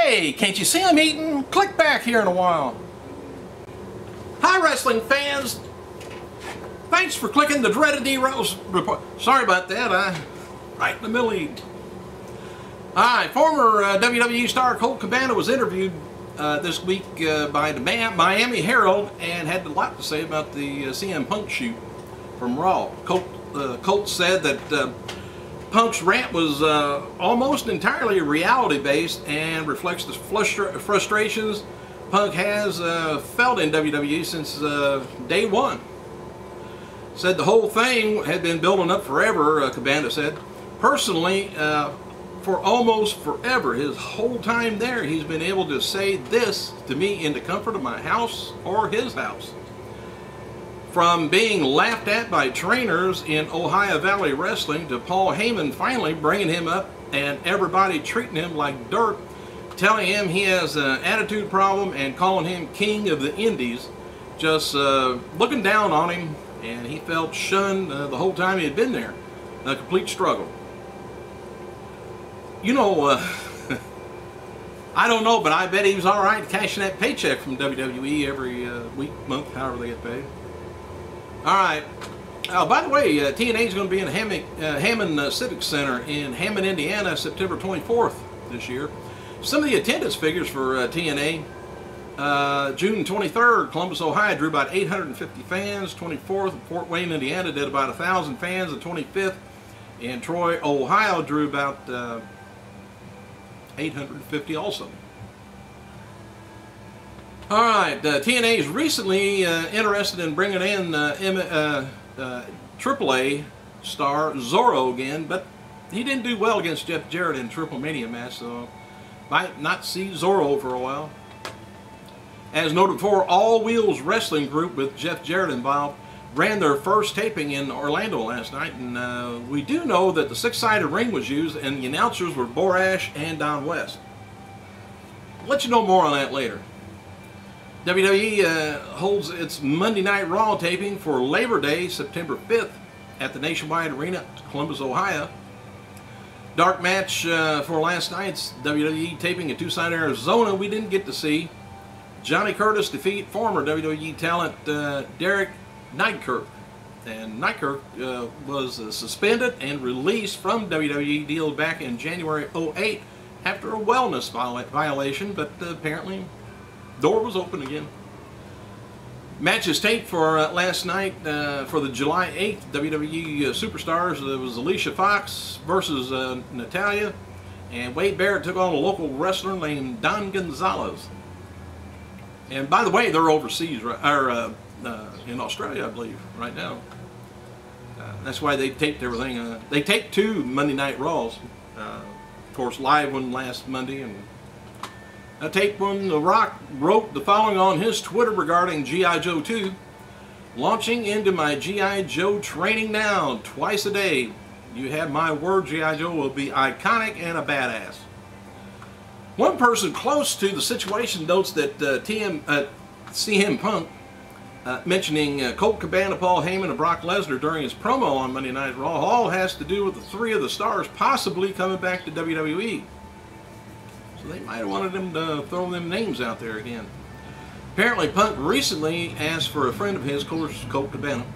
Hey, can't you see I'm eating? Click back here in a while. Hi, wrestling fans. Thanks for clicking the dreaded D-Rose report. Sorry about that. I'm right in the middle of eating. Hi, former WWE star Colt Cabana was interviewed this week by the Miami Herald and had a lot to say about the CM Punk shoot from Raw. Colt said that Punk's rant was almost entirely reality-based and reflects the frustrations Punk has felt in WWE since day one. Said the whole thing had been building up forever, Cabana said. Personally, for almost forever, his whole time there, he's been able to say this to me in the comfort of my house or his house. From being laughed at by trainers in Ohio Valley Wrestling to Paul Heyman finally bringing him up and everybody treating him like dirt, telling him he has an attitude problem and calling him king of the indies, just looking down on him, and he felt shunned the whole time he had been there. A complete struggle. You know, I don't know, but I bet he was all right cashing that paycheck from WWE every week, month, however they get paid. All right. By the way, TNA is going to be in Hammond Civic Center in Hammond, Indiana, September 24th this year. Some of the attendance figures for TNA. June 23rd, Columbus, Ohio drew about 850 fans. 24th, Fort Wayne, Indiana did about 1,000 fans. The 25th in Troy, Ohio drew about 850 also. All right, TNA is recently interested in bringing in AAA star Zorro again, but he didn't do well against Jeff Jarrett in Triple Mania match, so might not see Zorro for a while. As noted before, All Wheels Wrestling Group with Jeff Jarrett involved ran their first taping in Orlando last night, and we do know that the six-sided ring was used and the announcers were Borash and Don West. I'll let you know more on that later. WWE holds its Monday Night Raw taping for Labor Day, September 5th at the Nationwide Arena, Columbus, Ohio. Dark match for last night's WWE taping in Tucson, Arizona. We didn't get to see Johnny Curtis defeat former WWE talent Derek Neidkirk. And Neidkirk was suspended and released from WWE deal back in January '08 after a wellness violation, but apparently door was open again. Matches taped for last night for the July 8th WWE Superstars. There was Alicia Fox versus Natalia, and Wade Barrett took on a local wrestler named Don Gonzalez. And by the way, they're overseas, or in Australia, I believe, right now. That's why they taped everything. They taped 2 Monday Night Raws. Of course, live one last Monday, and a tape when The Rock wrote the following on his Twitter regarding G.I. Joe 2. Launching into my G.I. Joe training now, twice a day. You have my word, G.I. Joe will be iconic and a badass. One person close to the situation notes that CM Punk, mentioning Colt Cabana, Paul Heyman, and Brock Lesnar during his promo on Monday Night Raw, all has to do with the 3 of the stars possibly coming back to WWE. So they might have wanted them to throw them names out there again. Apparently Punk recently asked for a friend of his, Colt Cabana,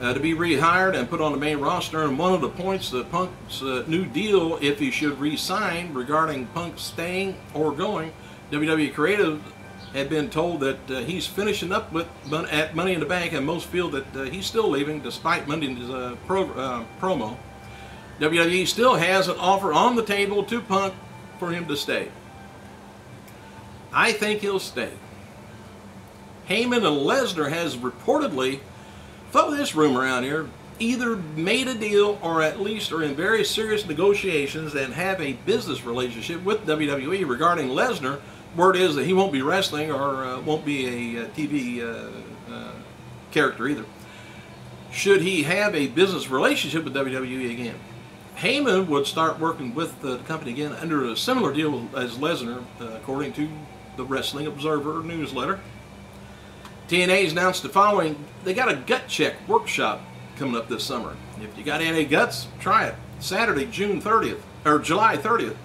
to be rehired and put on the main roster, and one of the points that Punk's new deal, if he should re-sign, regarding Punk staying or going, WWE Creative had been told that he's finishing up with at Money in the Bank, and most feel that he's still leaving despite Monday's promo. WWE still has an offer on the table to Punk for him to stay. I think he'll stay. Heyman and Lesnar has reportedly, throw this rumor around here, either made a deal or at least are in very serious negotiations and have a business relationship with WWE regarding Lesnar. Word is that he won't be wrestling or won't be a TV character either. Should he have a business relationship with WWE again? Heyman would start working with the company again under a similar deal as Lesnar, according to the Wrestling Observer newsletter. TNA's announced the following. They got a gut check workshop coming up this summer. If you got any guts, try it. Saturday, June 30th, or July 30th.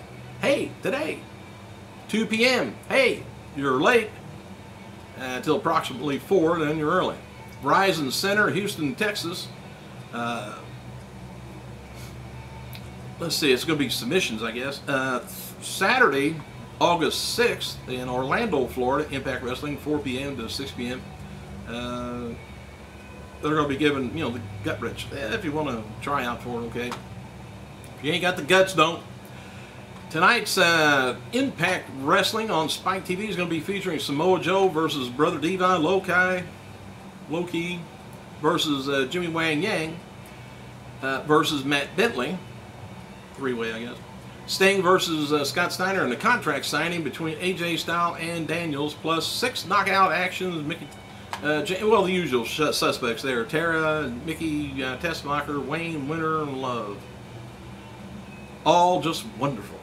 Hey, today. 2 p.m. Hey, you're late until approximately 4, then you're early. Verizon Center, Houston, Texas. Let's see, it's going to be submissions, I guess. Saturday, August 6th in Orlando, Florida, Impact Wrestling, 4 p.m. to 6 p.m. They're going to be giving, you know, the gut wrench. If you want to try out for it, okay. If you ain't got the guts, don't. Tonight's Impact Wrestling on Spike TV is going to be featuring Samoa Joe versus Brother Devon, Low-Key versus Jimmy Wang Yang versus Matt Bentley. Three-way, I guess. Sting versus Scott Steiner in the contract signing between AJ Styles and Daniels, plus 6 knockout actions. Mickey, well, the usual suspects there: Tara, Mickey, Tessmacher, Wayne, Winter, and Love. All just wonderful.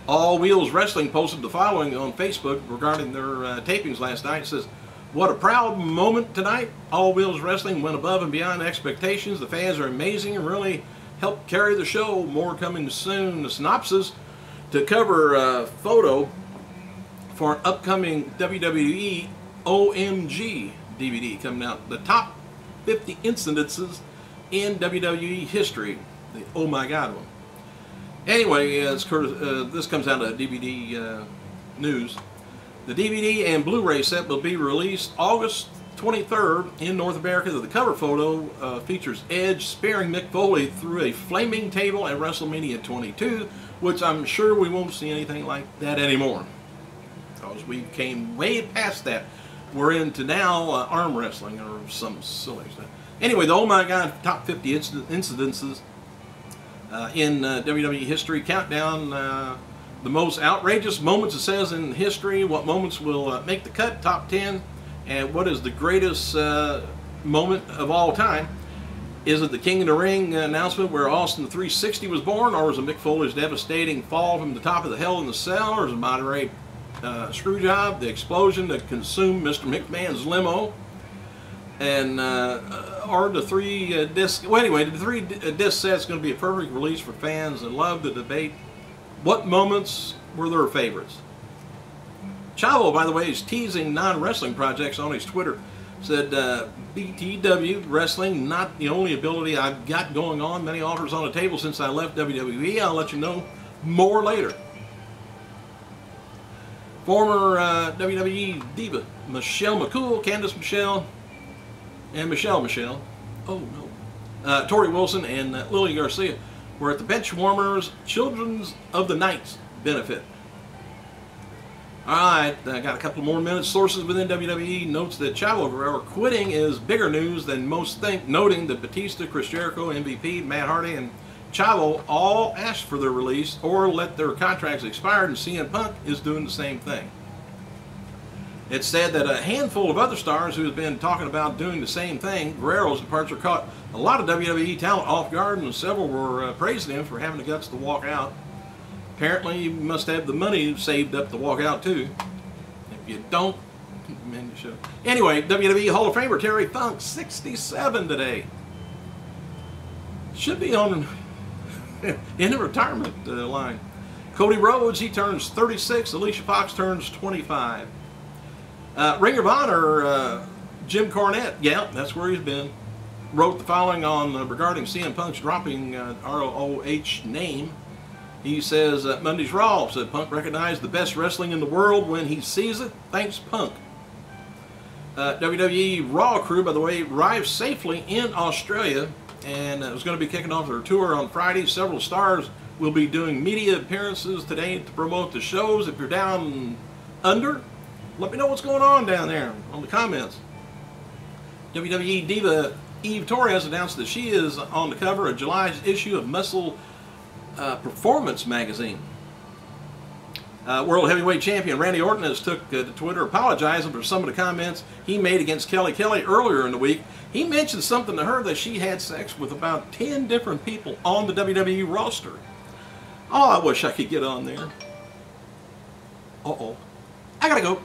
All Wheels Wrestling posted the following on Facebook regarding their tapings last night. It says, "What a proud moment tonight. All Wheels Wrestling went above and beyond expectations. The fans are amazing and really helped carry the show. More coming soon." The synopsis: to cover a photo for an upcoming WWE OMG DVD coming out. The top 50 incidences in WWE history. The oh my god one. Anyway, this comes out of DVD news. The DVD and Blu-ray set will be released August 23rd in North America. The cover photo features Edge spearing Mick Foley through a flaming table at WrestleMania 22, which I'm sure we won't see anything like that anymore, because we came way past that. We're into now arm wrestling or some silly stuff. Anyway, the oh my god top 50 incidences in WWE history countdown. The most outrageous moments, it says, in history. What moments will make the cut? Top 10. And what is the greatest moment of all time? Is it the King of the Ring announcement where Austin 360 was born, or is it Mick Foley's devastating fall from the top of the Hell in the Cell, or is it Monterey Screwjob, the explosion that consumed Mr. McMahon's limo, and or the 3 disc? Well, anyway, the 3 disc set's going to be a perfect release for fans that love the debate. What moments were their favorites? Chavo, by the way, is teasing non-wrestling projects on his Twitter. Said, BTW wrestling, not the only ability I've got going on. Many offers on the table since I left WWE. I'll let you know more later. Former WWE diva Michelle McCool, Candice Michelle, and Michelle, oh no, Tori Wilson and Lily Garcia were at the Benchwarmers Children's of the Night benefit. Alright, I got a couple more minutes. Sources within WWE notes that Chavo Guerrero quitting is bigger news than most think, noting that Batista, Chris Jericho, MVP, Matt Hardy, and Chavo all asked for their release or let their contracts expire, and CM Punk is doing the same thing. It's said that a handful of other stars who have been talking about doing the same thing. Guerrero's departure caught a lot of WWE talent off guard, and several were praising him for having the guts to walk out. Apparently, you must have the money saved up to walk out too. If you don't, man, you should. Anyway, WWE Hall of Famer Terry Funk, 67 today. Should be on in the retirement line. Cody Rhodes, he turns 36. Alicia Fox turns 25. Ring of Honor, Jim Cornette, yeah, that's where he's been, wrote the following on regarding CM Punk's dropping ROH name. He says, Monday's Raw said Punk recognized the best wrestling in the world when he sees it. Thanks, Punk. WWE Raw crew, by the way, arrived safely in Australia, and it was going to be kicking off their tour on Friday. Several stars will be doing media appearances today to promote the shows. If you're down under, let me know what's going on down there on the comments. WWE diva Eve Torres announced that she is on the cover of July's issue of Muscle Performance magazine. World Heavyweight Champion Randy Orton has took to Twitter apologizing for some of the comments he made against Kelly Kelly earlier in the week. He mentioned something to her that she had sex with about 10 different people on the WWE roster. Oh, I wish I could get on there. Uh-oh. I gotta go.